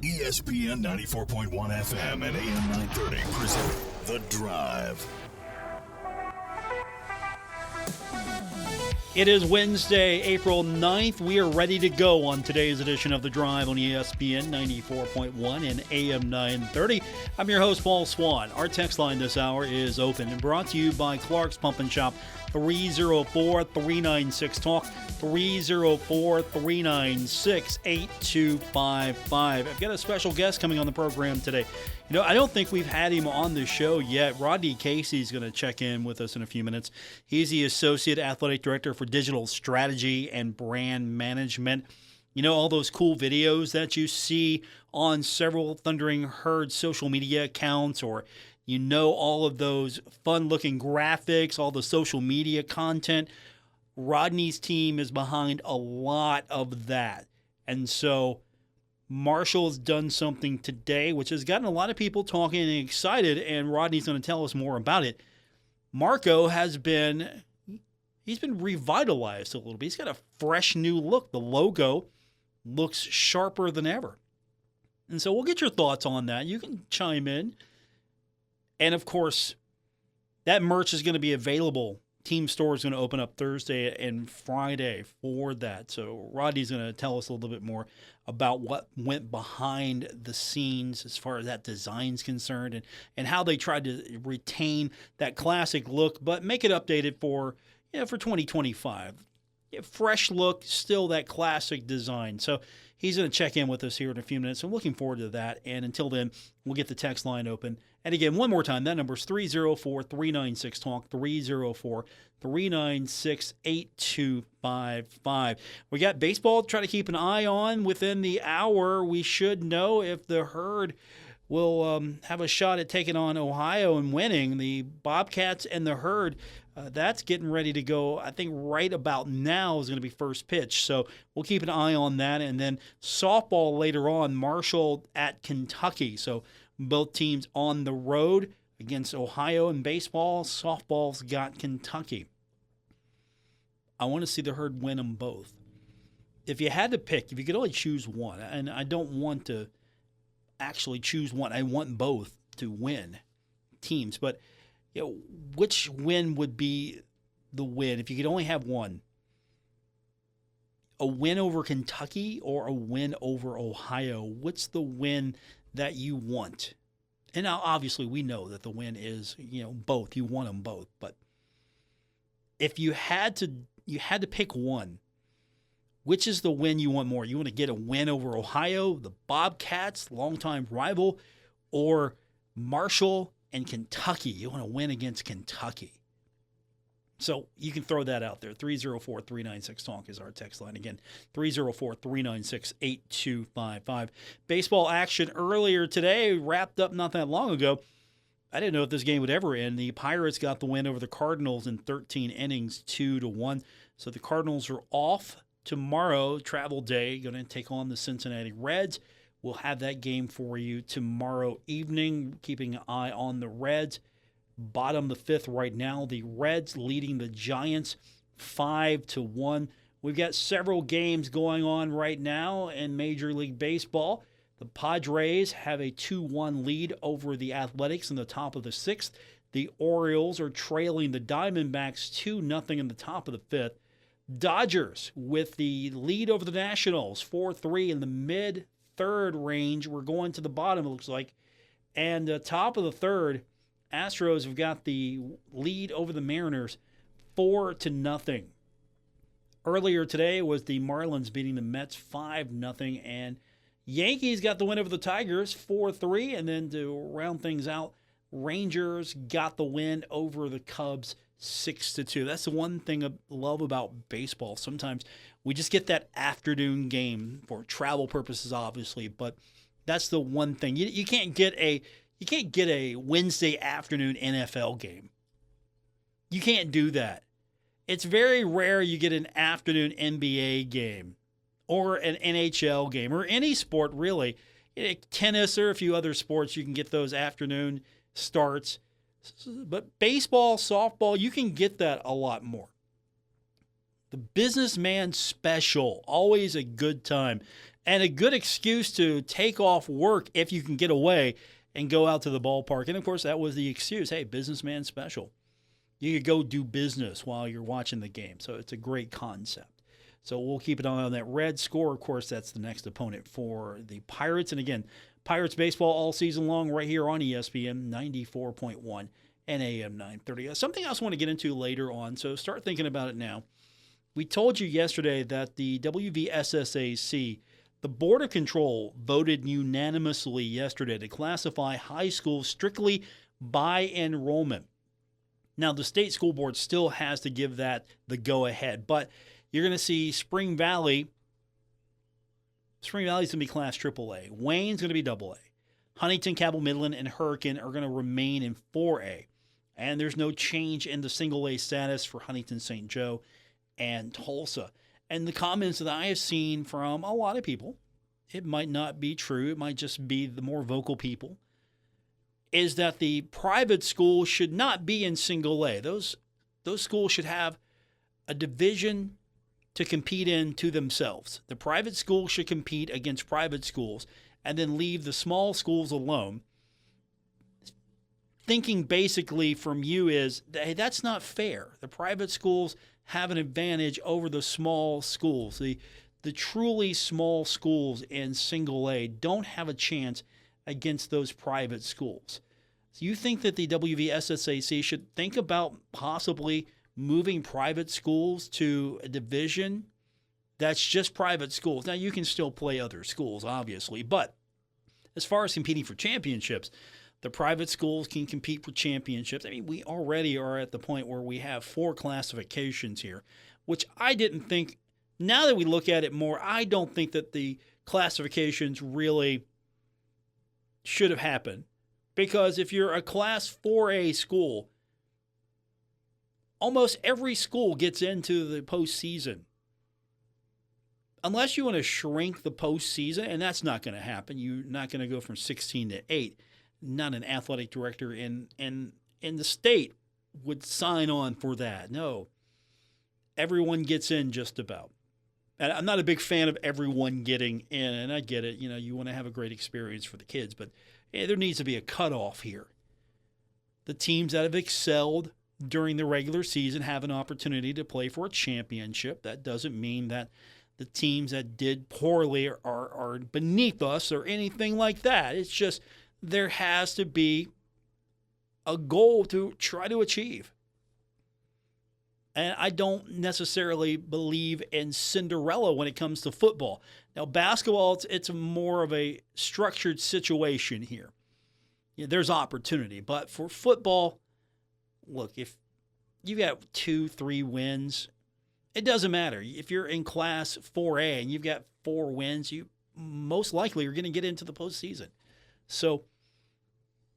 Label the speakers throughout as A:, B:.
A: ESPN 94.1 FM and AM 930 present The Drive.
B: It is Wednesday, April 9th. We are ready to go on today's edition of The Drive on ESPN 94.1 and AM 930. I'm your host, Paul Swann. Our text line this hour is open and brought to you by Clark's Pump and Shop, 304-396-TALK, 304-396-8255. I've got a special guest coming on the program today. You know, I don't think we've had him on the show yet. Rodney Kasey is going to check in with us in a few minutes. He's the Associate Athletic Director for Digital Strategy and Brand Management. You know, all those cool videos that you see on several Thundering Herd social media accounts, or you know, all of those fun-looking graphics, all the social media content. Rodney's team is behind a lot of that. And so Marshall's done something today which has gotten a lot of people talking and excited, and Rodney's going to tell us more about it. Marco he's been revitalized a little bit. He's got a fresh new look. The logo looks sharper than ever. And so we'll get your thoughts on that. You can chime in. And, of course, that merch is going to be available. Team store is going to open up Thursday and Friday for that. So Rodney's going to tell us a little bit more about what went behind the scenes as far as that design's concerned, and how they tried to retain that classic look but make it updated for 2025. Fresh look, still that classic design. So he's going to check in with us here in a few minutes. I'm looking forward to that. And until then, we'll get the text line open. And again, one more time, that number is 304-396-TALK, 304-396-8255. We got baseball to try to keep an eye on within the hour. We should know if the Herd will have a shot at taking on Ohio and winning. The Bobcats and the Herd, that's getting ready to go. I think right about now is going to be first pitch. So we'll keep an eye on that. And then softball later on, Marshall at Kentucky. So both teams on the road against Ohio in baseball. Softball's got Kentucky. I want to see the Herd win them both. If you had to pick, if you could only choose one, and I don't want to actually choose one, I want both to win teams, but which win would be the win if you could only have one? A win over Kentucky or a win over Ohio? What's the win that you want? And now obviously we know that the win is, both. You want them both, but if you had to pick one, which is the win you want more? You want to get a win over Ohio, the Bobcats, longtime rival, or Marshall and Kentucky? You want to win against Kentucky. So you can throw that out there. 304-396-TALK is our text line. Again, 304-396-8255. Baseball action earlier today wrapped up not that long ago. I didn't know if this game would ever end. The Pirates got the win over the Cardinals in 13 innings, 2-1. So the Cardinals are off tomorrow, travel day, going to take on the Cincinnati Reds. We'll have that game for you tomorrow evening, keeping an eye on the Reds. Bottom of the fifth right now, the Reds leading the Giants 5-1. We've got several games going on right now in Major League Baseball. The Padres have a 2-1 lead over the Athletics in the top of the sixth. The Orioles are trailing the Diamondbacks 2-0 in the top of the fifth. Dodgers with the lead over the Nationals, 4-3 in the mid-third range. We're going to the bottom, it looks like. And top of the third, Astros have got the lead over the Mariners, 4-0. Earlier today was the Marlins beating the Mets 5-0, and Yankees got the win over the Tigers 4-3, and then to round things out, Rangers got the win over the Cubs 6-2. That's the one thing I love about baseball. Sometimes we just get that afternoon game for travel purposes, obviously, but that's the one thing. You can't get a Wednesday afternoon NFL game. You can't do that. It's very rare you get an afternoon NBA game or an NHL game or any sport really. Tennis or a few other sports, you can get those afternoon starts. But baseball, softball, you can get that a lot more. The businessman special, always a good time. and a good excuse to take off work if you can get away and go out to the ballpark. And, of course, that was the excuse. Hey, businessman special. You could go do business while you're watching the game. So it's a great concept. So we'll keep an eye on that. Red score, of course, that's the next opponent for the Pirates. And, again, Pirates baseball all season long right here on ESPN 94.1 and AM 930. Something else I want to get into later on, so start thinking about it now. We told you yesterday that the WVSSAC, the Board of Control, voted unanimously yesterday to classify high schools strictly by enrollment. Now, the state school board still has to give that the go-ahead, but you're going to see Spring Valley's going to be class AAA. Wayne's going to be AA. Huntington, Cabell Midland, and Hurricane are going to remain in 4A. And there's no change in the single-A status for Huntington, St. Joe, and Tulsa. And the comments that I have seen from a lot of people, it might not be true, it might just be the more vocal people, is that the private schools should not be in single A. Those schools should have a division to compete in to themselves. The private schools should compete against private schools and then leave the small schools alone. Thinking basically from you is, hey, that's not fair. The private schools have an advantage over the small schools. The truly small schools in single A don't have a chance against those private schools. So you think that the WVSSAC should think about possibly moving private schools to a division that's just private schools? Now, you can still play other schools, obviously, but as far as competing for championships, the private schools can compete for championships. I mean, we already are at the point where we have 4 classifications here, which I didn't think, now that we look at it more, I don't think that the classifications really should have happened. Because if you're a Class 4A school, almost every school gets into the postseason. Unless you want to shrink the postseason, and that's not going to happen. You're not going to go from 16 to 8. Not an athletic director in the state would sign on for that. No. Everyone gets in just about. And I'm not a big fan of everyone getting in, and I get it. You know, you want to have a great experience for the kids, but there needs to be a cutoff here. The teams that have excelled during the regular season have an opportunity to play for a championship. That doesn't mean that the teams that did poorly are beneath us or anything like that. It's just there has to be a goal to try to achieve. And I don't necessarily believe in Cinderella when it comes to football. Now, basketball, it's more of a structured situation here. Yeah, there's opportunity. But for football, look, if you got 2-3 wins, it doesn't matter. If you're in Class 4A and you've got 4 wins, you most likely are going to get into the postseason. So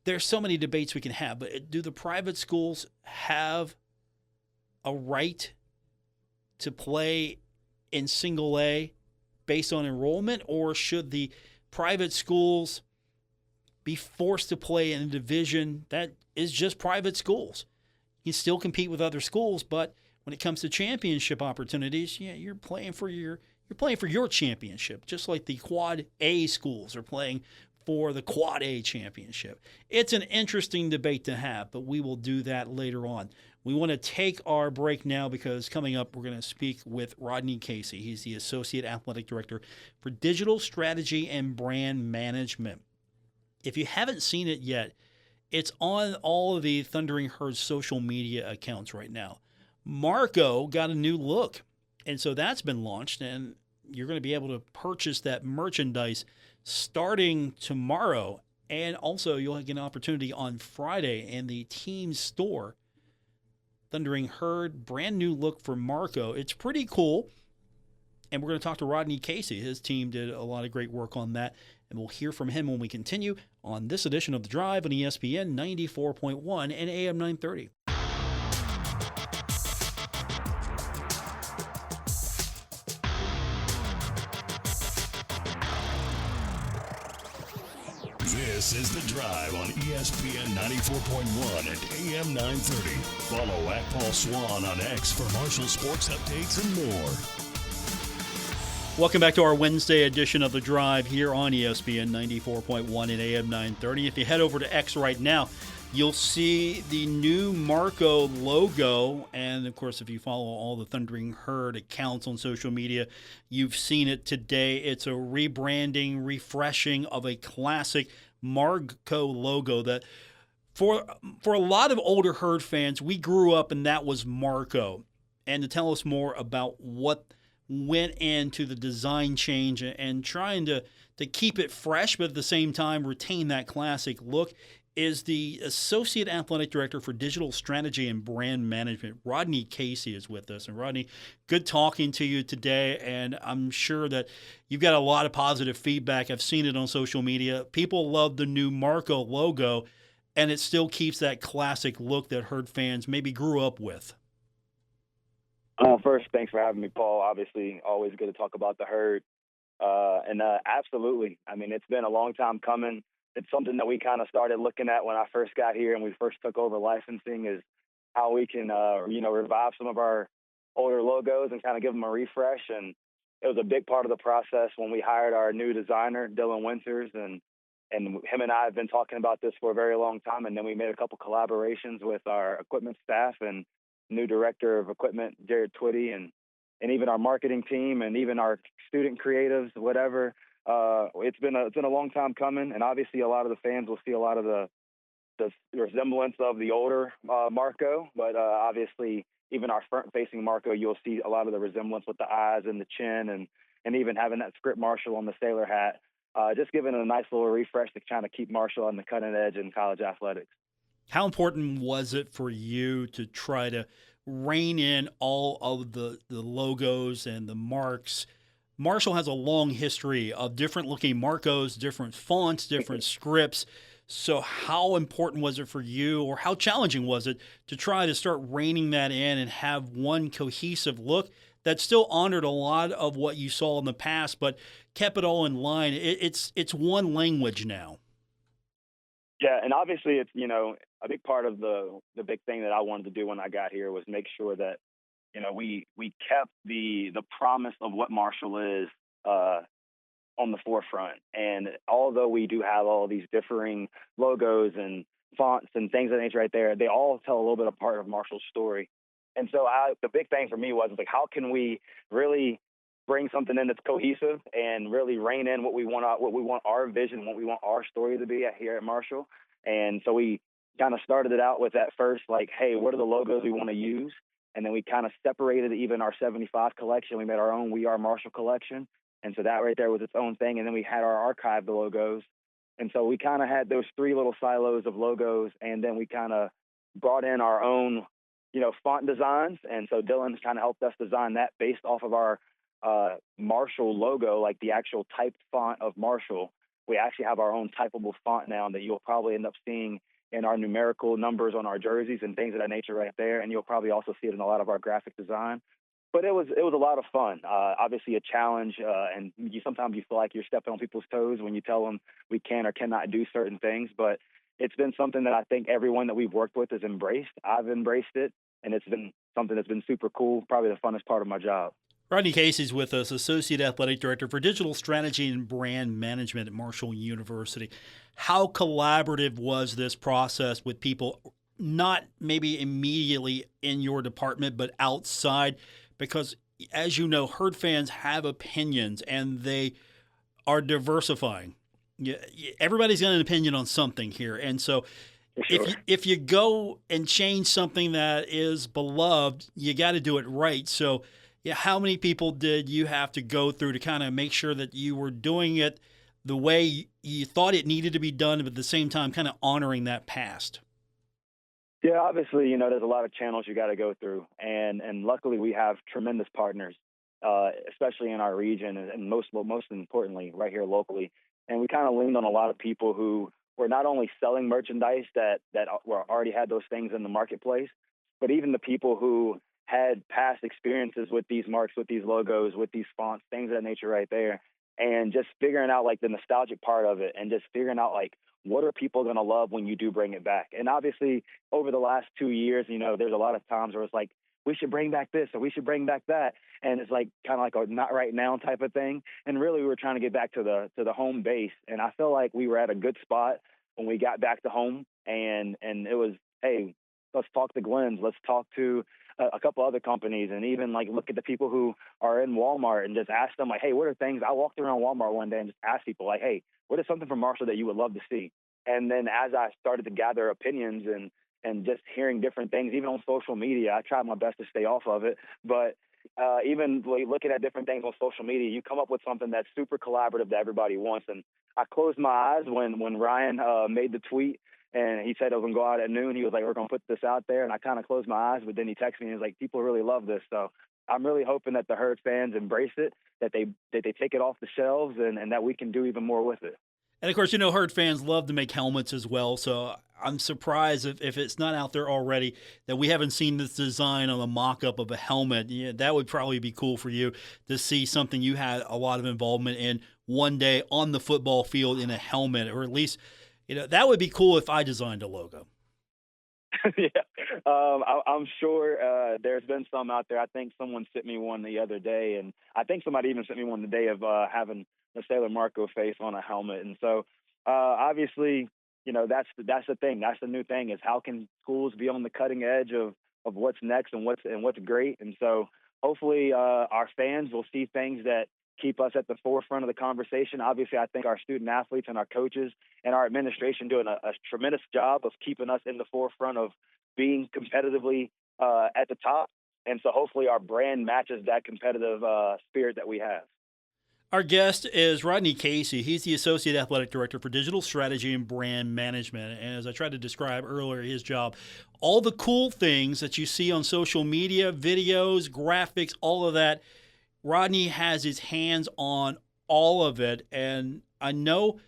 B: there's so many debates we can have. But do the private schools have a right to play in single A based on enrollment, or should the private schools be forced to play in a division that is just private schools? You can still compete with other schools, but when it comes to championship opportunities, yeah, you're playing for your championship, just like the Quad A schools are playing for the Quad A championship. It's an interesting debate to have, but we will do that later on. We want to take our break now because coming up, we're going to speak with Rodney Kasey. He's the Associate Athletic Director for Digital Strategy and Brand Management. If you haven't seen it yet, it's on all of the Thundering Herd social media accounts right now. Marco got a new look, and so that's been launched, and you're going to be able to purchase that merchandise starting tomorrow, and also you'll get an opportunity on Friday in the team store. Thundering Herd, brand new look for Marco. It's pretty cool, and we're going to talk to Rodney Kasey. His team did a lot of great work on that, and we'll hear from him when we continue on this edition of The Drive on ESPN 94.1 and AM 930.
A: This is The Drive on ESPN 94.1 and AM 930. Follow at Paul Swann on X for Marshall sports updates and more.
B: Welcome back to our Wednesday edition of The Drive here on ESPN 94.1 and AM 930. If you head over to X right now, you'll see the new Marco logo. And, of course, if you follow all the Thundering Herd accounts on social media, you've seen it today. It's a rebranding, refreshing of a classic Marco logo that for a lot of older Herd fans, we grew up and that was Marco. And to tell us more about what went into the design change and trying to keep it fresh, but at the same time retain that classic look, is the Associate Athletic Director for Digital Strategy and Brand Management. Rodney Kasey is with us. And Rodney, good talking to you today. And I'm sure that you've got a lot of positive feedback. I've seen it on social media. People love the new Marco logo, and it still keeps that classic look that Herd fans maybe grew up with.
C: First, thanks for having me, Paul. Obviously, always good to talk about the Herd. Absolutely. I mean, it's been a long time coming. It's something that we kind of started looking at when I first got here and we first took over licensing, is how we can, revive some of our older logos and kind of give them a refresh. And it was a big part of the process when we hired our new designer, Dylan Winters, and him and I have been talking about this for a very long time. And then we made a couple collaborations with our equipment staff and new director of equipment, Jared Twitty, and even our marketing team and even our student creatives, whatever. It's been a long time coming, and obviously a lot of the fans will see a lot of the resemblance of the older Marco, but obviously even our front-facing Marco, you'll see a lot of the resemblance with the eyes and the chin, and even having that script Marshall on the sailor hat, just giving it a nice little refresh to kind of keep Marshall on the cutting edge in college athletics.
B: How important was it for you to try to rein in all of the logos and the marks? Marshall has a long history of different looking Marcos, different fonts, different scripts. So how important was it for you, or how challenging was it to try to start reining that in and have one cohesive look that still honored a lot of what you saw in the past, but kept it all in line? It's one language now.
C: Yeah, and obviously it's, a big part of the big thing that I wanted to do when I got here was make sure that, we kept the promise of what Marshall is on the forefront. And although we do have all these differing logos and fonts and things of that nature right there, they all tell a little bit of part of Marshall's story. And so the big thing for me was like, how can we really bring something in that's cohesive and really rein in what we want our vision, what we want our story to be here at Marshall. And so we kind of started it out with that first, like, hey, what are the logos we want to use? And then we kind of separated even our 75 collection. We made our own We Are Marshall collection. And so that right there was its own thing. And then we had our archive, the logos. And so we kind of had those three little silos of logos. And then we kind of brought in our own, font designs. And so Dylan kind of helped us design that based off of our Marshall logo, like the actual typed font of Marshall. We actually have our own typable font now that you'll probably end up seeing in our numerical numbers on our jerseys and things of that nature right there. And you'll probably also see it in a lot of our graphic design. But it was a lot of fun. Obviously a challenge, and sometimes you feel like you're stepping on people's toes when you tell them we can or cannot do certain things. But it's been something that I think everyone that we've worked with has embraced. I've embraced it, and it's been something that's been super cool, probably the funnest part of my job.
B: Rodney Kasey is with us, Associate Athletic Director for Digital Strategy and Brand Management at Marshall University. How collaborative was this process with people not maybe immediately in your department, but outside? Because, as you know, Herd fans have opinions, and they are diversifying. Everybody's got an opinion on something here. And so
C: Sure.
B: if you go and change something that is beloved, you got to do it right. So, yeah, how many people did you have to go through to kind of make sure that you were doing it the way you thought it needed to be done, but at the same time kind of honoring that past?
C: Yeah, obviously, there's a lot of channels you got to go through. And luckily we have tremendous partners, especially in our region and most importantly right here locally. And we kind of leaned on a lot of people who were not only selling merchandise that already had those things in the marketplace, but even the people who had past experiences with these marks, with these logos, with these fonts, things of that nature right there. And just figuring out like the nostalgic part of it and just figuring out like, what are people going to love when you do bring it back? And obviously over the last 2 years, there's a lot of times where it's like, we should bring back this or we should bring back that. And it's like kind of like a not right now type of thing. And really we were trying to get back to the home base. And I feel like we were at a good spot when we got back to home, and it was, hey, let's talk to Glenn's, let's talk to a couple other companies, and even like look at the people who are in Walmart and just ask them like, hey, what are things? I walked around Walmart one day and just asked people like, hey, what is something from Marshall that you would love to see? And then as I started to gather opinions and just hearing different things, even on social media, I tried my best to stay off of it, but even like looking at different things on social media, you come up with something that's super collaborative that everybody wants. And I closed my eyes when Ryan made the tweet, and he said it was going to go out at noon. He was like, we're going to put this out there. And I kind of closed my eyes, but then he texted me and he was like, people really love this. So I'm really hoping that the Herd fans embrace it, that they take it off the shelves, and that we can do even more with it.
B: And of course, Herd fans love to make helmets as well. So I'm surprised if it's not out there already that we haven't seen this design on a mock-up of a helmet. Yeah, that would probably be cool for you to see something you had a lot of involvement in one day on the football field in a helmet, or at least, that would be cool if I designed a logo.
C: Yeah, I'm sure there's been some out there. I think someone sent me one the other day, and I think somebody even sent me one the day of having the Sailor Marco face on a helmet. And so, obviously, that's the thing. That's the new thing, is how can schools be on the cutting edge of what's next and what's great. And so, hopefully, our fans will see things that keep us at the forefront of the conversation. Obviously, I think our student athletes and our coaches and our administration doing a tremendous job of keeping us in the forefront of being competitively at the top. And so hopefully our brand matches that competitive spirit that we have.
B: Our guest is Rodney Kasey. He's the Associate Athletic Director for Digital Strategy and Brand Management. And as I tried to describe earlier, his job, all the cool things that you see on social media, videos, graphics, all of that, Rodney has his hands on all of it. And I know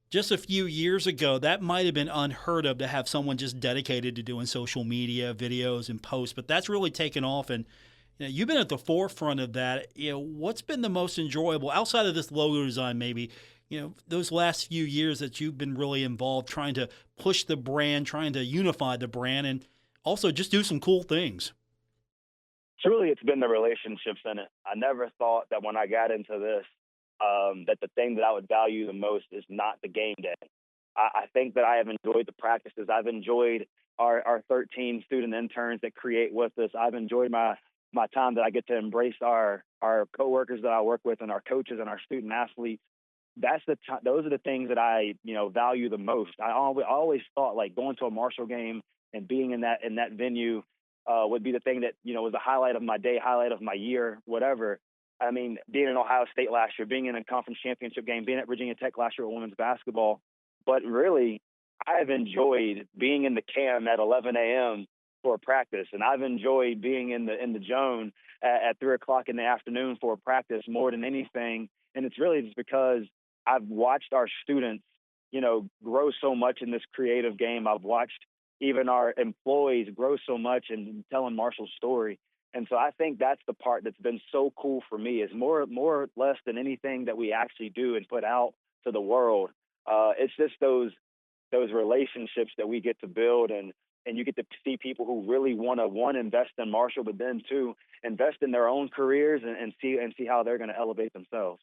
B: just a few years ago, that might have been unheard of to have someone just dedicated to doing social media, videos, and posts. But that's really taken off. And you've been at the forefront of that. What's been the most enjoyable, outside of this logo design maybe, those last few years that you've been really involved trying to push the brand, trying to unify the brand, and also just do some cool things?
C: Truly, it's been the relationships in it. I never thought that when I got into this, that the thing that I would value the most is not the game day. I think that I have enjoyed the practices. I've enjoyed our 13 student interns that create with us. I've enjoyed my time that I get to embrace our coworkers that I work with and our coaches and our student athletes. Those are the things that I value the most. I always thought like going to a Marshall game and being in that venue would be the thing that was the highlight of my day, highlight of my year, whatever. I mean, being in Ohio State last year, being in a conference championship game, being at Virginia Tech last year with women's basketball. But really, I've enjoyed being in the CAM at 11 a.m. for a practice, and I've enjoyed being in the zone at 3 o'clock in the afternoon for a practice more than anything. And it's really just because I've watched our students, grow so much in this creative game. I've watched even our employees grow so much in telling Marshall's story. And so I think that's the part that's been so cool for me, is more or less than anything that we actually do and put out to the world. It's just those relationships that we get to build, and you get to see people who really want to, one, invest in Marshall, but then two, invest in their own careers and see how they're going to elevate themselves.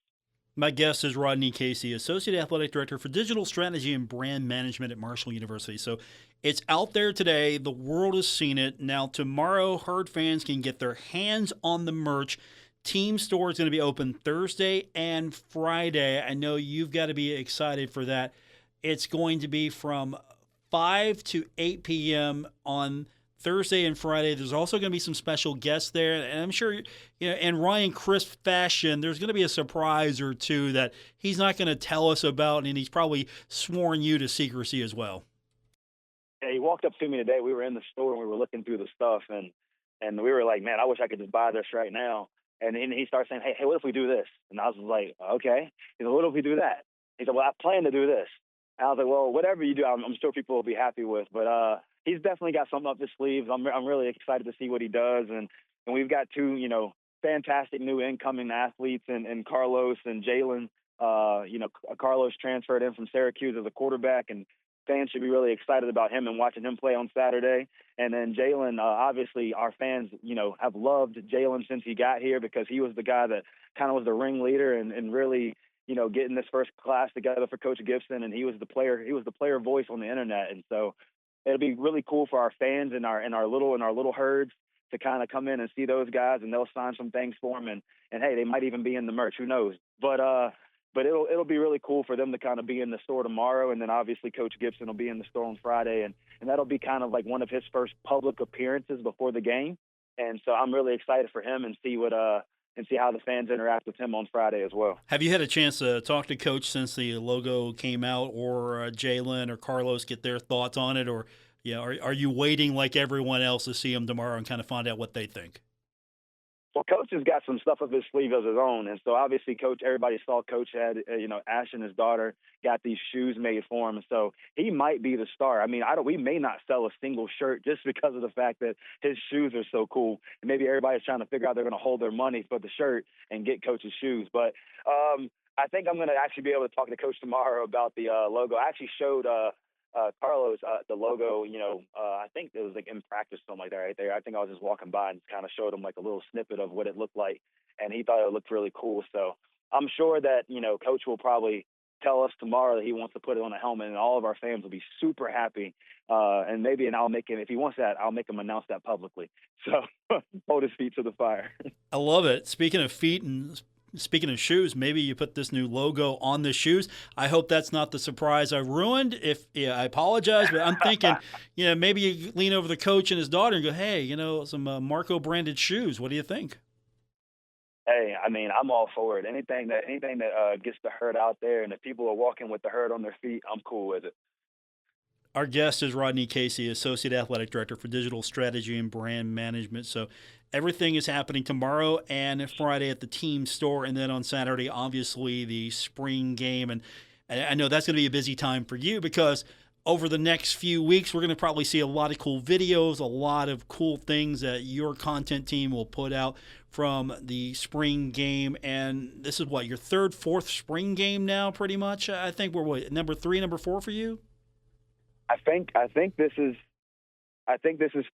B: My guest is Rodney Kasey, Associate Athletic Director for Digital Strategy and Brand Management at Marshall University. So it's out there today. The world has seen it. Now, tomorrow, Herd fans can get their hands on the merch. Team store is going to be open Thursday and Friday. I know you've got to be excited for that. It's going to be from 5 to 8 p.m. on Thursday and Friday. There's also going to be some special guests there, and I'm sure, in Ryan Crisp fashion, there's going to be a surprise or two that he's not going to tell us about, and he's probably sworn you to secrecy as well.
C: Yeah, he walked up to me today. We were in the store and we were looking through the stuff, and we were like, man, I wish I could just buy this right now. And then he started saying, hey, what if we do this? And I was like, okay. He said, what if we do that? He said, well, I plan to do this. And I was like, well, whatever you do, I'm sure people will be happy with. But he's definitely got something up his sleeves. I'm really excited to see what he does. And we've got two, fantastic new incoming athletes and Carlos and Jalen. Carlos transferred in from Syracuse as a quarterback, and fans should be really excited about him and watching him play on Saturday. And then Jalen, obviously our fans, have loved Jalen since he got here because he was the guy that kind of was the ringleader and really, getting this first class together for Coach Gibson. And he was the player voice on the internet. And so it'll be really cool for our fans and our little herds to kind of come in and see those guys, and they'll sign some things for them. And hey, they might even be in the merch. Who knows? But it'll be really cool for them to kind of be in the store tomorrow, and then obviously Coach Gibson will be in the store on Friday, and that'll be kind of like one of his first public appearances before the game. And so I'm really excited for him and see how the fans interact with him on Friday as well.
B: Have you had a chance to talk to Coach since the logo came out, or Jalen or Carlos, get their thoughts on it, or are you waiting like everyone else to see him tomorrow and kind of find out what they think?
C: Well, Coach has got some stuff up his sleeve of his own, and so obviously, everybody saw Coach had, Ashton, his daughter, got these shoes made for him, so he might be the star. I mean, we may not sell a single shirt just because of the fact that his shoes are so cool, and maybe everybody's trying to figure out they're going to hold their money for the shirt and get Coach's shoes. But I think I'm going to actually be able to talk to Coach tomorrow about the logo. I actually showed Carlos the logo, I think it was like in practice, something like that right there. I think I was just walking by and kind of showed him like a little snippet of what it looked like, and he thought it looked really cool. So I'm sure that, Coach will probably tell us tomorrow that he wants to put it on a helmet, and all of our fans will be super happy. And I'll make him, if he wants that, I'll make him announce that publicly. So hold his feet to the fire.
B: I love it. Speaking of feet and speaking of shoes, maybe you put this new logo on the shoes. I hope that's not the surprise I ruined. I apologize, but I'm thinking, maybe you lean over the coach and his daughter and go, hey, some Marco branded shoes. What do you think?
C: Hey, I mean, I'm all for it. Anything that gets the herd out there, and if people are walking with the herd on their feet, I'm cool with it.
B: Our guest is Rodney Kasey, Associate Athletic Director for Digital Strategy and Brand Management. So everything is happening tomorrow and Friday at the team store, and then on Saturday, obviously, the spring game. And I know that's going to be a busy time for you because over the next few weeks, we're going to probably see a lot of cool videos, a lot of cool things that your content team will put out from the spring game. And this is your third, fourth spring game now, pretty much? I think we're number 3, number 4 for you?
C: I think this is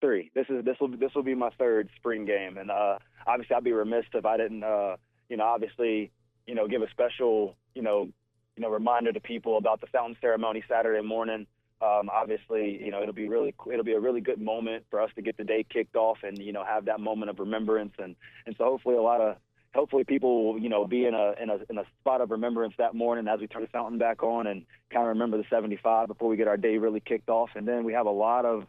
C: 3. This will be my third spring game, and obviously I'd be remiss if I didn't obviously give a special reminder to people about the fountain ceremony Saturday morning. Obviously it'll be a really good moment for us to get the day kicked off and have that moment of remembrance, and so hopefully people will, be in a spot of remembrance that morning as we turn the fountain back on and kind of remember the 75 before we get our day really kicked off. And then we have a lot of,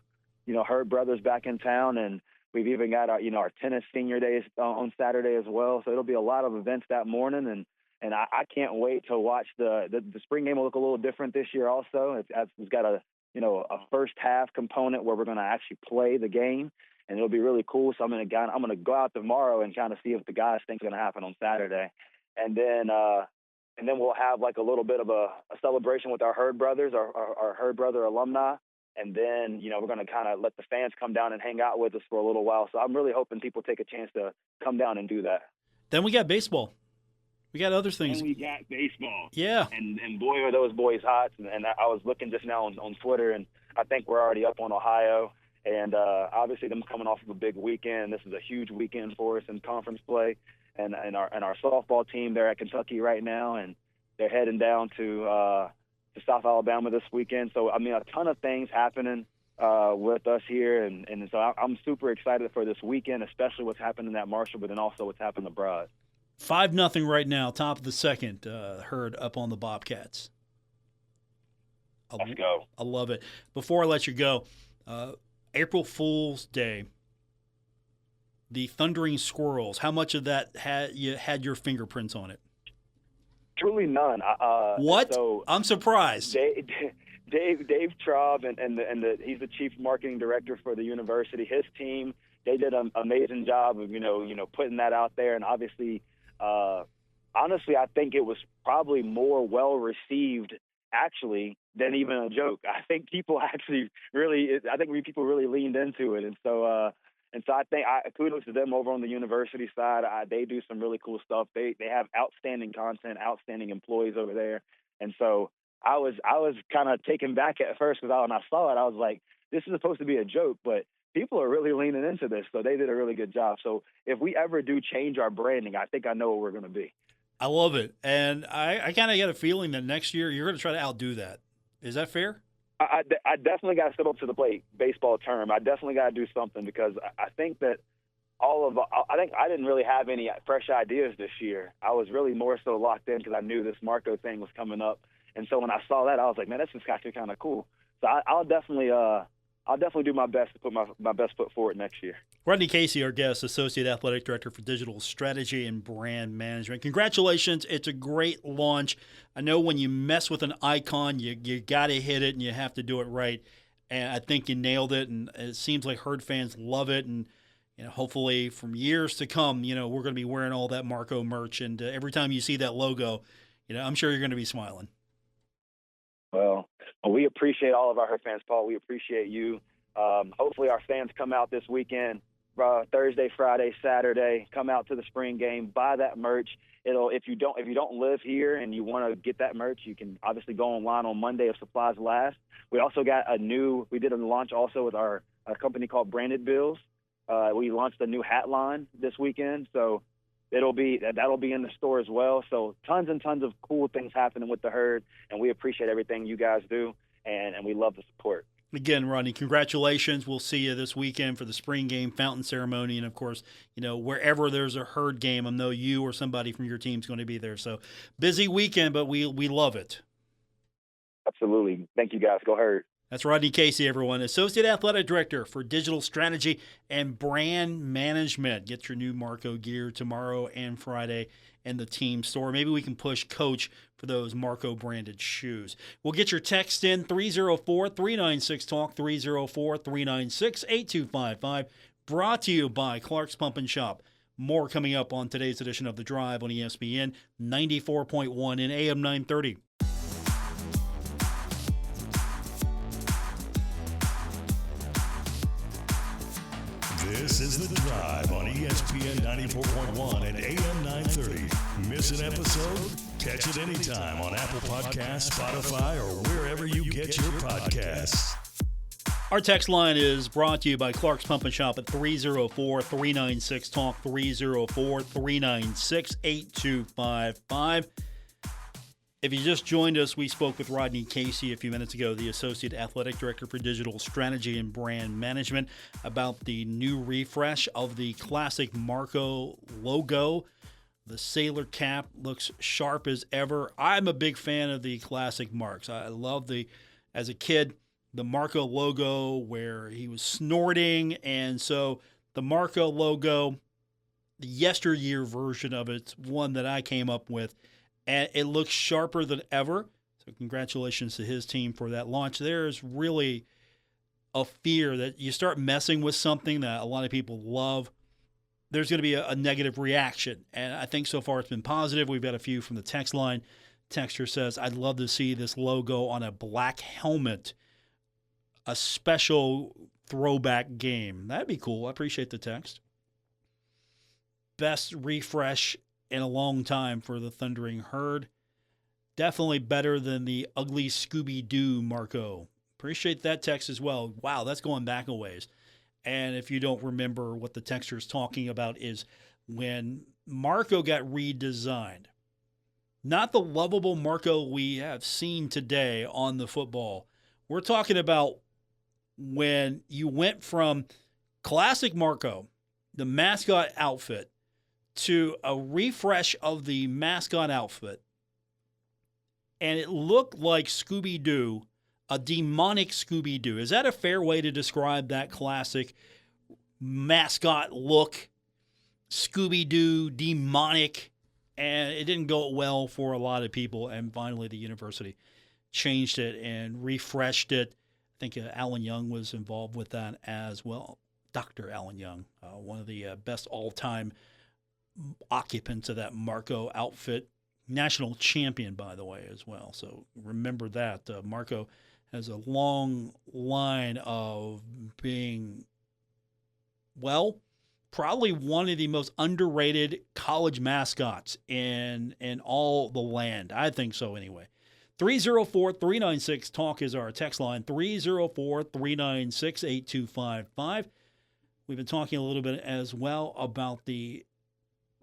C: herd brothers back in town, and we've even got our tennis senior days on Saturday as well. So it'll be a lot of events that morning, and I can't wait to watch the spring game. Will look a little different this year also. It's got a first half component where we're going to actually play the game, and it'll be really cool. So I'm going to go out tomorrow and kind of see what the guys think is going to happen on Saturday. And then we'll have like a little bit of a celebration with our herd brothers, our herd brother alumni. And then, we're going to kind of let the fans come down and hang out with us for a little while. So I'm really hoping people take a chance to come down and do that.
B: Then we got baseball. We got other things.
C: And we got baseball.
B: Yeah.
C: And boy, are those boys hot. And I was looking just now on Twitter, and I think we're already up on Ohio. And obviously them coming off of a big weekend. This is a huge weekend for us in conference play. And our softball team, they're at Kentucky right now, and they're heading down to South Alabama this weekend. So, I mean, a ton of things happening with us here. And so I'm super excited for this weekend, especially what's happening at Marshall, but then also what's happening abroad.
B: 5-0 right now, top of the second, herd up on the Bobcats.
C: Let's go.
B: I love it. Before I let you go, April Fool's Day, the Thundering Squirrels, how much of that had your fingerprints on it?
C: Truly none.
B: What?
C: So
B: I'm surprised.
C: Dave Traub and he's the chief marketing director for the university. His team, they did an amazing job of putting that out there. And obviously, honestly, I think it was probably more well received actually than even a joke. I think people people really leaned into it, and so I think kudos to them over on the university side. They do some really cool stuff. They have outstanding content, outstanding employees over there, and so I was kind of taken back at first because when I saw it, I was like, this is supposed to be a joke, but people are really leaning into this. So they did a really good job. So if we ever do change our branding, I think I know what we're going to be.
B: I love it. And I kind of get a feeling that next year you're going to try to outdo that. Is that fair?
C: I definitely got to step up to the plate, baseball term. I definitely got to do something because I think that I think I didn't really have any fresh ideas this year. I was really more so locked in because I knew this Marco thing was coming up. And so when I saw that, I was like, man, this is actually kind of cool. So I'll definitely do my best to put my best foot forward next year.
B: Rodney Kasey, our guest, Associate Athletic Director for Digital Strategy and Brand Management. Congratulations. It's a great launch. I know when you mess with an icon, you got to hit it and you have to do it right. And I think you nailed it. And it seems like Herd fans love it. And hopefully from years to come, we're going to be wearing all that Marco merch. And every time you see that logo, I'm sure you're going to be smiling.
C: Well, we appreciate all of our Herd fans, Paul. We appreciate you. Hopefully our fans come out this weekend, Thursday, Friday, Saturday. Come out to the spring game, buy that merch. If you don't live here and you want to get that merch, you can obviously go online on Monday if supplies last. We also got we did a launch also with a company called Branded Bills. We launched a new hat line this weekend, so that'll be in the store as well. So tons and tons of cool things happening with the Herd, and we appreciate everything you guys do, and we love the support.
B: Again, Rodney, congratulations. We'll see you this weekend for the spring game fountain ceremony. And, of course, wherever there's a Herd game, I know you or somebody from your team is going to be there. So busy weekend, but we love it.
C: Absolutely. Thank you, guys. Go Herd.
B: That's Rodney Kasey, everyone, Associate Athletic Director for Digital Strategy and Brand Management. Get your new Marco gear tomorrow and Friday in the team store. Maybe we can push Coach for those Marco-branded shoes. We'll get your text in, 304-396-TALK, 304-396-8255. Brought to you by Clark's Pump and Shop. More coming up on today's edition of The Drive on ESPN 94.1 and AM 930.
A: This is The Drive on ESPN 94.1 and AM 930. Miss an episode? Catch it anytime on Apple Podcasts, Spotify, or wherever you get your podcasts.
B: Our text line is brought to you by Clark's Pump and Shop at 304-396-TALK, 304-396-8255. If you just joined us, we spoke with Rodney Kasey a few minutes ago, the Associate Athletic Director for Digital Strategy and Brand Management, about the new refresh of the classic Marco logo. The sailor cap looks sharp as ever. I'm a big fan of the classic marks. I love as a kid, the Marco logo where he was snorting. And so the Marco logo, the yesteryear version of it's one that I came up with. And it looks sharper than ever. So congratulations to his team for that launch. There's really a fear that you start messing with something that a lot of people love, there's going to be a negative reaction. And I think so far it's been positive. We've got a few from the text line. Texter says, I'd love to see this logo on a black helmet, a special throwback game. That'd be cool. I appreciate the text. Best refresh in a long time for the Thundering Herd. Definitely better than the ugly Scooby-Doo Marco. Appreciate that text as well. Wow, that's going back a ways. And if you don't remember what the texter is talking about is when Marco got redesigned. Not the lovable Marco we have seen today on the football. We're talking about when you went from classic Marco, the mascot outfit, to a refresh of the mascot outfit, and it looked like Scooby-Doo, a demonic Scooby-Doo. Is that a fair way to describe that classic mascot look? Scooby-Doo, demonic, and it didn't go well for a lot of people, and finally the university changed it and refreshed it. I think Alan Young was involved with that as well. Dr. Alan Young, one of the best all-time occupants of that Marco outfit, national champion, by the way, as well. So remember that. Marco has a long line of being, well, probably one of the most underrated college mascots in all the land. I think so anyway. 304-396-TALK is our text line, 304-396-8255. We've been talking a little bit as well about the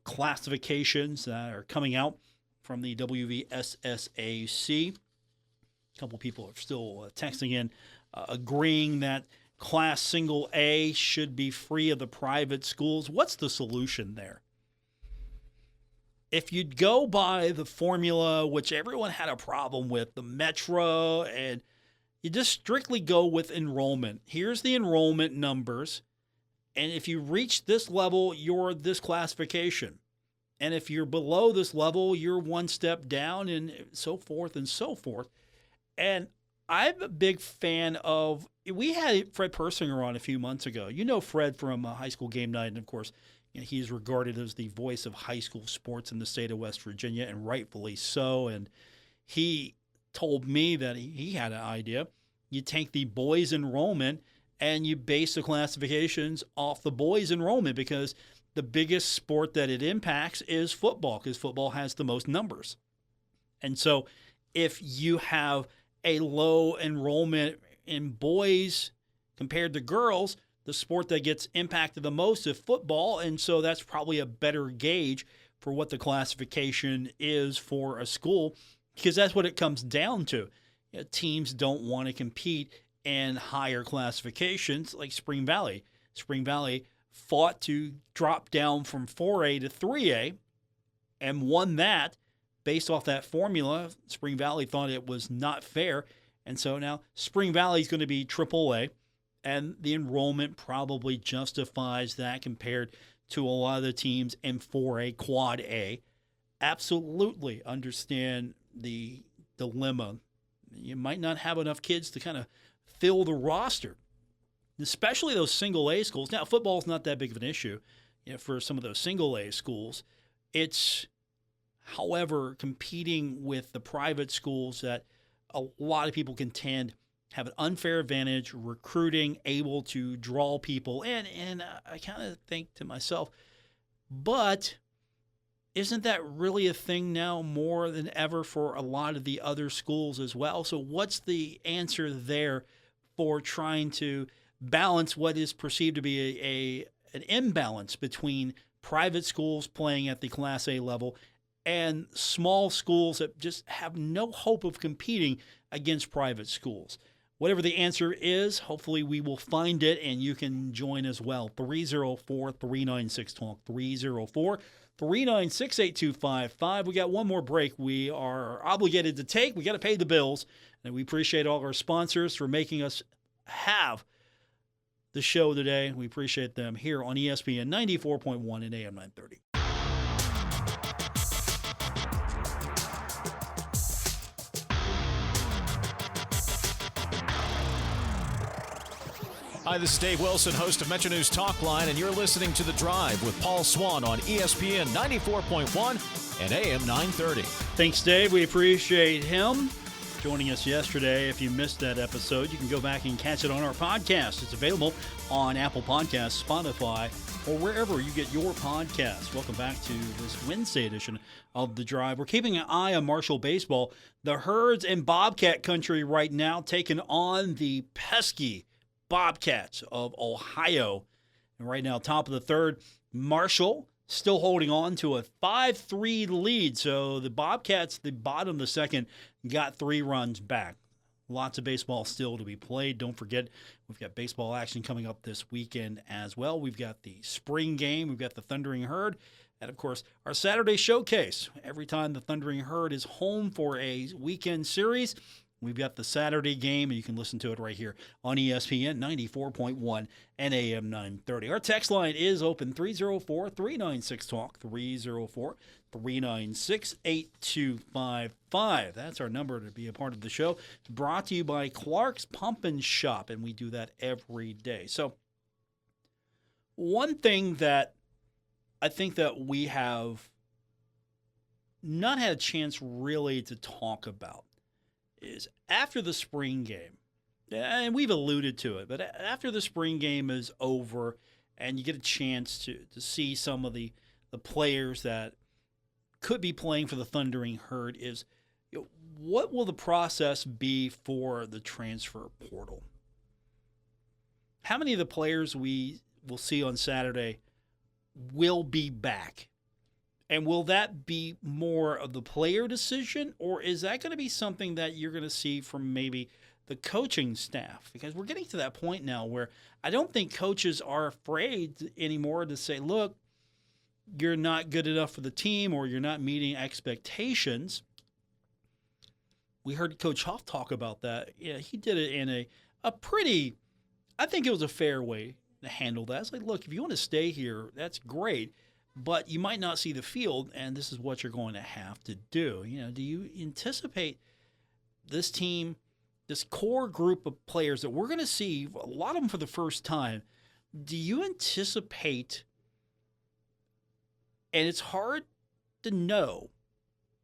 B: classifications that are coming out from the WVSSAC. A couple people are still texting in, agreeing that Class Single A should be free of the private schools. What's the solution there? If you'd go by the formula, which everyone had a problem with, the Metro, and you just strictly go with enrollment. Here's the enrollment numbers. And if you reach this level, you're this classification. And if you're below this level, you're one step down, and so forth and so forth. And I'm a big fan of, we had Fred Persinger on a few months ago. You know Fred from High School Game Night, and of course, he's regarded as the voice of high school sports in the state of West Virginia, and rightfully so. And he told me that he had an idea. You take the boys' enrollment and you base the classifications off the boys' enrollment, because the biggest sport that it impacts is football, because football has the most numbers. And so if you have a low enrollment in boys compared to girls, the sport that gets impacted the most is football, and so that's probably a better gauge for what the classification is for a school, because that's what it comes down to. Teams don't want to compete in higher classifications like Spring Valley. Spring Valley fought to drop down from 4A to 3A and won that based off that formula. Spring Valley thought it was not fair, and so now Spring Valley is going to be AAA. And the enrollment probably justifies that compared to a lot of the teams in 4A, Quad A. Absolutely understand the dilemma. You might not have enough kids to kind of fill the roster, especially those single A schools. Now, football is not that big of an issue for some of those single A schools. It's, however, competing with the private schools that a lot of people contend have an unfair advantage, recruiting, able to draw people in. And I kind of think to myself, but isn't that really a thing now more than ever for a lot of the other schools as well? So what's the answer there for trying to balance what is perceived to be an imbalance between private schools playing at the Class A level and small schools that just have no hope of competing against private schools? Whatever the answer is, hopefully we will find it, and you can join as well. 304-396-TALK, 304-396-8255. We got one more break we are obligated to take. We got to pay the bills, and we appreciate all our sponsors for making us have the show today. We appreciate them here on ESPN 94.1 and AM 930.
D: Hi, this is Dave Wilson, host of Metro News Talk Line, and you're listening to The Drive with Paul Swann on ESPN 94.1 and AM 930.
B: Thanks, Dave. We appreciate him joining us yesterday. If you missed that episode, you can go back and catch it on our podcast. It's available on Apple Podcasts, Spotify, or wherever you get your podcasts. Welcome back to this Wednesday edition of The Drive. We're keeping an eye on Marshall baseball. The Herds in Bobcat country right now, taking on the pesky Bobcats of Ohio. And right now, top of the third, Marshall still holding on to a 5-3 lead. So the Bobcats, the bottom of the second, got 3 runs back. Lots of baseball still to be played. Don't forget, we've got baseball action coming up this weekend as well. We've got the spring game. We've got the Thundering Herd. And, of course, our Saturday showcase. Every time the Thundering Herd is home for a weekend series, we've got the Saturday game, and you can listen to it right here on ESPN 94.1 and AM 930. Our text line is open, 304-396-TALK, 304-396-8255. That's our number to be a part of the show. It's brought to you by Clark's Pump and Shop, and we do that every day. So one thing that I think that we have not had a chance really to talk about is after the spring game, and we've alluded to it, but after the spring game is over and you get a chance to see some of the players that could be playing for the Thundering Herd, is what will the process be for the transfer portal? How many of the players we will see on Saturday will be back? And will that be more of the player decision, or is that going to be something that you're going to see from maybe the coaching staff? Because we're getting to that point now where I don't think coaches are afraid anymore to say, look, you're not good enough for the team or you're not meeting expectations. We heard Coach Huff talk about that. Yeah, he did it in a pretty, I think it was a fair way to handle that. It's like, look, if you want to stay here, that's great. But you might not see the field, and this is what you're going to have to do. Do you anticipate this team, this core group of players that we're going to see, a lot of them for the first time, do you anticipate, and it's hard to know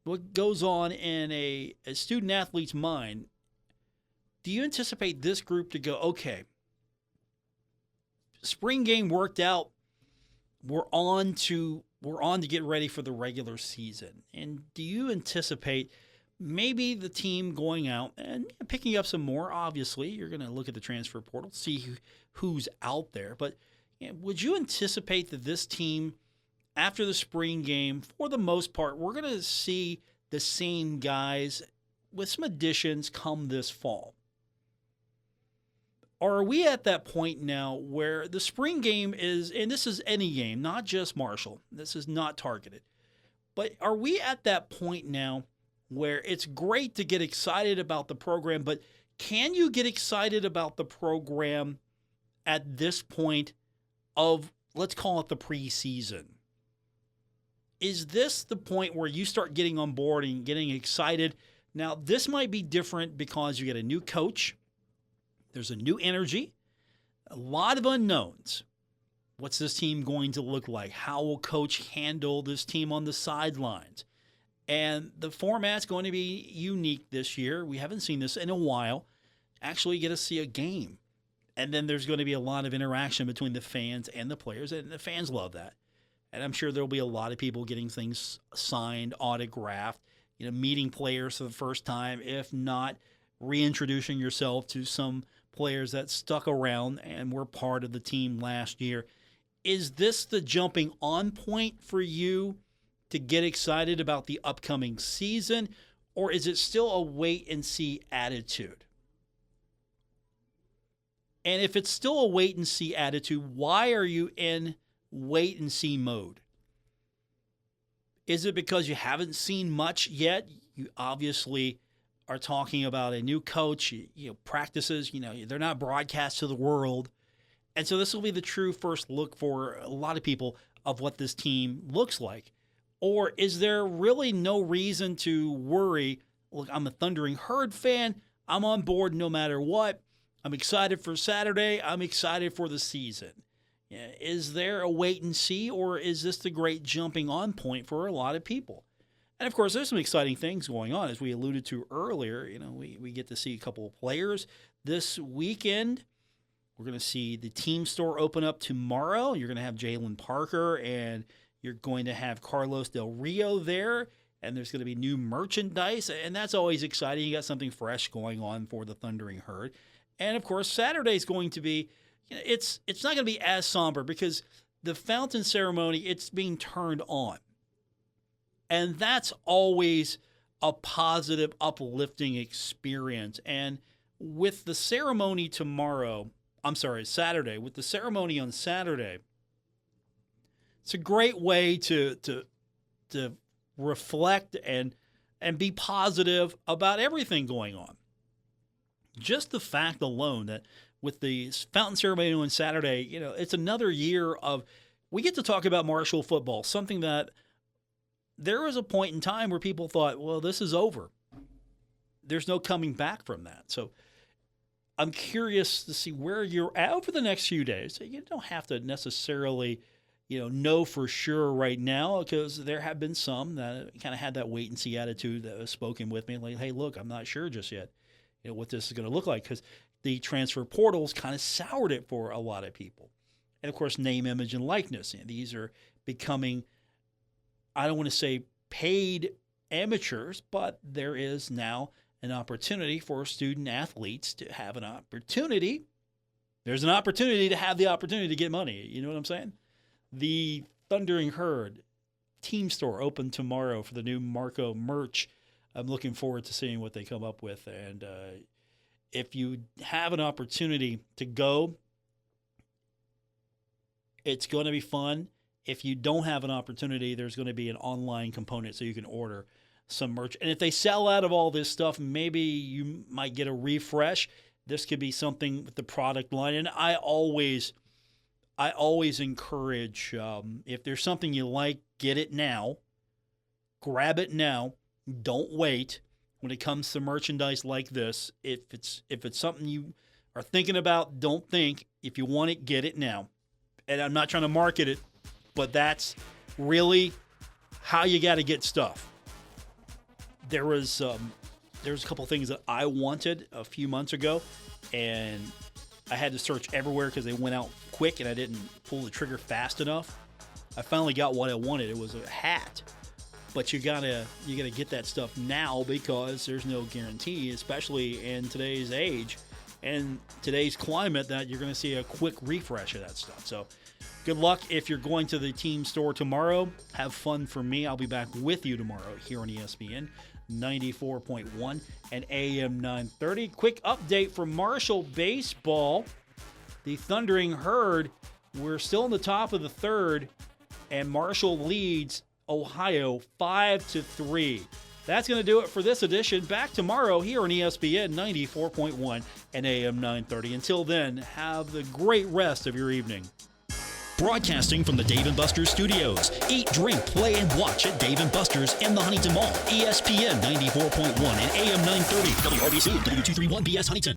B: what goes on in a student-athlete's mind, do you anticipate this group to go, okay, spring game worked out, we're on to get ready for the regular season? And do you anticipate maybe the team going out and picking up some more? Obviously, you're going to look at the transfer portal, see who's out there. But would you anticipate that this team, after the spring game, for the most part, we're going to see the same guys with some additions come this fall? Or are we at that point now where the spring game is, and this is any game, not just Marshall, this is not targeted, but are we at that point now where it's great to get excited about the program, but can you get excited about the program at this point of, let's call it the preseason? Is this the point where you start getting on board and getting excited? Now, this might be different because you get a new coach. There's a new energy, a lot of unknowns. What's this team going to look like? How will coach handle this team on the sidelines? And the format's going to be unique this year. We haven't seen this in a while. Actually, you get to see a game. And then there's going to be a lot of interaction between the fans and the players, and the fans love that. And I'm sure there'll be a lot of people getting things signed, autographed, meeting players for the first time, if not reintroducing yourself to some players that stuck around and were part of the team last year. Is this the jumping on point for you to get excited about the upcoming season, or is it still a wait-and-see attitude? And if it's still a wait-and-see attitude, why are you in wait-and-see mode? Is it because you haven't seen much yet? You obviously are talking about a new coach, practices, they're not broadcast to the world. And so this will be the true first look for a lot of people of what this team looks like. Or is there really no reason to worry? Look, I'm a Thundering Herd fan. I'm on board no matter what. I'm excited for Saturday. I'm excited for the season. Is there a wait and see, or is this the great jumping on point for a lot of people? And, of course, there's some exciting things going on. As we alluded to earlier, we get to see a couple of players this weekend. We're going to see the team store open up tomorrow. You're going to have Jalen Parker, and you're going to have Carlos Del Rio there, and there's going to be new merchandise, and that's always exciting. You got something fresh going on for the Thundering Herd. And, of course, Saturday's going to be, it's not going to be as somber because the fountain ceremony, it's being turned on. And that's always a positive, uplifting experience. And with the ceremony Saturday, with the ceremony on Saturday, it's a great way to reflect and be positive about everything going on. Just the fact alone that with the fountain ceremony on Saturday, it's another year of, we get to talk about Marshall football, something that there was a point in time where people thought, well, this is over. There's no coming back from that. So I'm curious to see where you're at over the next few days. You don't have to necessarily, know for sure right now, because there have been some that kind of had that wait and see attitude that was spoken with me. Like, hey, look, I'm not sure just yet, what this is going to look like, because the transfer portals kind of soured it for a lot of people. And of course, name, image, and likeness. These are becoming, I don't want to say paid amateurs, but there is now an opportunity for student athletes to have an opportunity. There's an opportunity to have the opportunity to get money. You know what I'm saying? The Thundering Herd team store open tomorrow for the new Marco merch. I'm looking forward to seeing what they come up with. And if you have an opportunity to go, it's going to be fun. If you don't have an opportunity, there's going to be an online component so you can order some merch. And if they sell out of all this stuff, maybe you might get a refresh. This could be something with the product line. And I always encourage, if there's something you like, get it now. Grab it now. Don't wait. When it comes to merchandise like this, if it's something you are thinking about, don't think. If you want it, get it now. And I'm not trying to market it, but that's really how you got to get stuff. There was a couple things that I wanted a few months ago, and I had to search everywhere because they went out quick, and I didn't pull the trigger fast enough. I finally got what I wanted. It was a hat, but you gotta get that stuff now because there's no guarantee, especially in today's age and today's climate, that you're going to see a quick refresh of that stuff. So good luck if you're going to the team store tomorrow. Have fun for me. I'll be back with you tomorrow here on ESPN 94.1 and AM 930. Quick update from Marshall baseball. The Thundering Herd, we're still in the top of the third, and Marshall leads Ohio 5-3. That's going to do it for this edition. Back tomorrow here on ESPN 94.1 and AM 930. Until then, have the great rest of your evening.
E: Broadcasting from the Dave & Buster's studios. Eat, drink, play, and watch at Dave & Buster's in the Huntington Mall. ESPN 94.1 and AM 930. WRBC, W231BS Huntington.